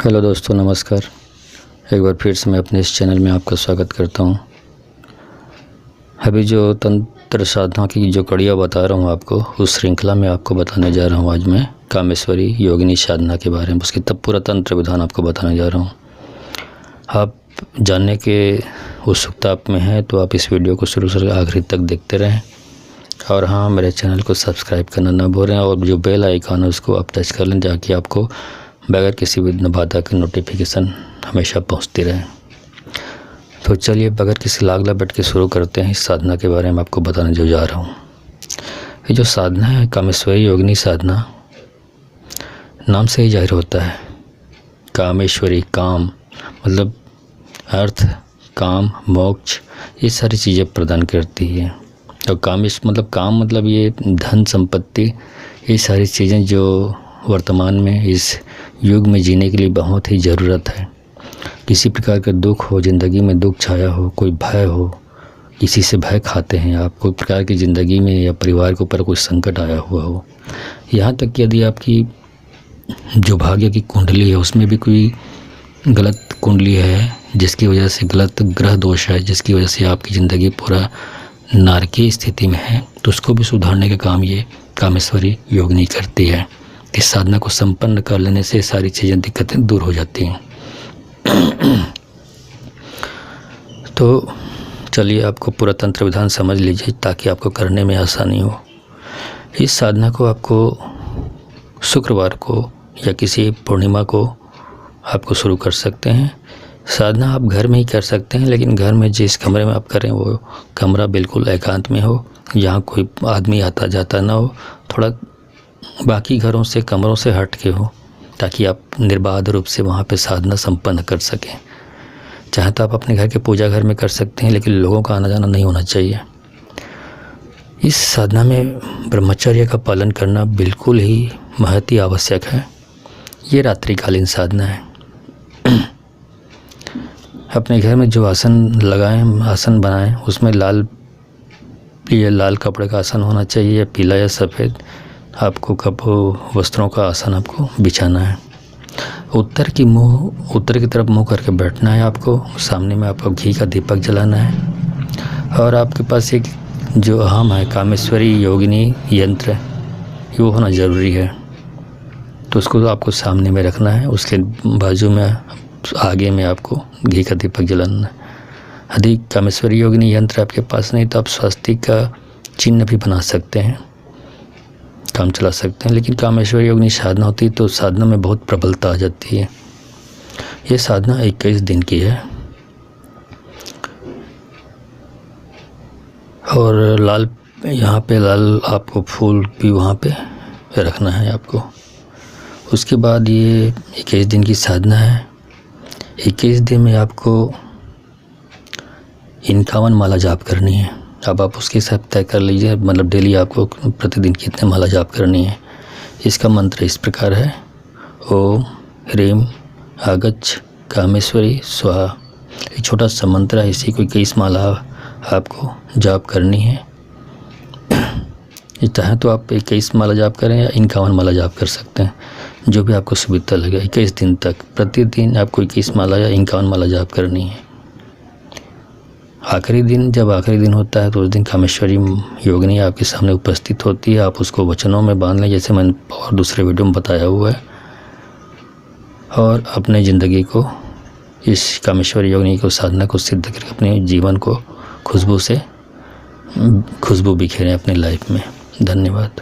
Hello दोस्तों, नमस्कार। एक बार फिर से मैं अपने इस चैनल में आपका स्वागत करता हूं। अभी जो तंत्र साधना की जो कड़ियाँ बता रहा हूं आपको, उस श्रृंखला में आपको बताने जा रहा हूं आज मैं कामेश्वरी योगिनी साधना के बारे में। उसकी तब पूरा तंत्र विधान आपको बताने जा रहा हूं। आप जानने के उत्सुकता आप में है तो आप इस वीडियो को शुरू से आखिरी तक देखते रहें। और हाँ, मेरे चैनल को सब्सक्राइब करना ना भूलें और जो बेल आइकन है उसको आप टच कर लें, ताकि आपको बगैर किसी भी बाधा की नोटिफिकेशन हमेशा पहुंचती रहे। तो चलिए बगैर किसी लाग लपेट के शुरू करते हैं इस साधना के बारे में आपको बताने जो जा रहा हूँ। ये जो साधना है कामेश्वरी योगिनी साधना, नाम से ही जाहिर होता है। कामेश्वरी, काम मतलब अर्थ, काम, मोक्ष, ये सारी चीज़ें प्रदान करती है। और कामेश मतलब काम मतलब ये धन संपत्ति, ये सारी चीज़ें जो वर्तमान में इस युग में जीने के लिए बहुत ही ज़रूरत है। किसी प्रकार का दुख हो, ज़िंदगी में दुख छाया हो, कोई भय हो, किसी से भय खाते हैं आप, कोई प्रकार की ज़िंदगी में या परिवार के ऊपर कोई संकट आया हुआ हो, यहाँ तक कि यदि आपकी जो भाग्य की कुंडली है उसमें भी कोई गलत कुंडली है, जिसकी वजह से गलत ग्रह दोष है, जिसकी वजह से आपकी ज़िंदगी पूरा नारकीय स्थिति में है, तो उसको भी सुधारने का काम ये कामेश्वरी योगिनी करती है। इस साधना को संपन्न कर लेने से सारी चीज़ें, दिक्कतें दूर हो जाती हैं। तो चलिए आपको पूरा तंत्र विधान समझ लीजिए ताकि आपको करने में आसानी हो। इस साधना को आपको शुक्रवार को या किसी पूर्णिमा को आपको शुरू कर सकते हैं। साधना आप घर में ही कर सकते हैं, लेकिन घर में जिस कमरे में आप करें वो कमरा बिल्कुल एकांत में हो, जहाँ कोई आदमी आता जाता ना हो, थोड़ा बाकी घरों से, कमरों से हट के हो, ताकि आप निर्बाध रूप से वहाँ पे साधना संपन्न कर सकें। चाहे तो आप अपने घर के पूजा घर में कर सकते हैं, लेकिन लोगों का आना जाना नहीं होना चाहिए। इस साधना में ब्रह्मचर्य का पालन करना बिल्कुल ही महती आवश्यक है। ये रात्रिकालीन साधना है। अपने घर में जो आसन लगाएं, आसन बनाएं, उसमें लाल कपड़े का आसन होना चाहिए, पीला या सफ़ेद। आपको वस्त्रों का आसन आपको बिछाना है। उत्तर की तरफ मुंह करके बैठना है आपको। सामने में आपको घी का दीपक जलाना है और आपके पास एक जो अहम है कामेश्वरी योगिनी यंत्र, वो होना ज़रूरी है। तो उसको आपको सामने में रखना है। उसके बाजू में आगे में आपको घी का दीपक जलाना है। यदि कामेश्वरी योगिनी यंत्र आपके पास नहीं तो आप स्वस्तिक का चिन्ह भी बना सकते हैं, काम चला सकते हैं। लेकिन कामेश्वरी योगिनी साधना होती है तो साधना में बहुत प्रबलता आ जाती है। ये साधना 21 दिन की है और यहाँ पे लाल आपको फूल भी वहाँ पे रखना है आपको। उसके बाद ये 21 दिन की साधना है। 21 दिन में आपको 51 माला जाप करनी है। अब आप उसके हिसाब तय कर लीजिए, मतलब डेली आपको प्रतिदिन कितने माला जाप करनी है। इसका मंत्र इस प्रकार है: ओम ह्रीम आगच्छ कामेश्वरी स्वाहा। एक छोटा सा मंत्र है, इसी को 21 माला आपको जाप करनी है। चाहे तो आप 21 माला जाप करें या 51 माला जाप कर सकते हैं, जो भी आपको सुविधा लगे। 21 दिन तक प्रतिदिन आपको 21 माला या 51 माला जाप करनी है। आखिरी दिन, जब आखिरी दिन होता है तो उस दिन कामेश्वरी योगिनी आपके सामने उपस्थित होती है। आप उसको वचनों में बांध लें, जैसे मैंने और दूसरे वीडियो में बताया हुआ है, और अपने ज़िंदगी को इस कामेश्वरी योगिनी को साधना को सिद्ध करके अपने जीवन को खुशबू बिखेरें अपनी लाइफ में। धन्यवाद।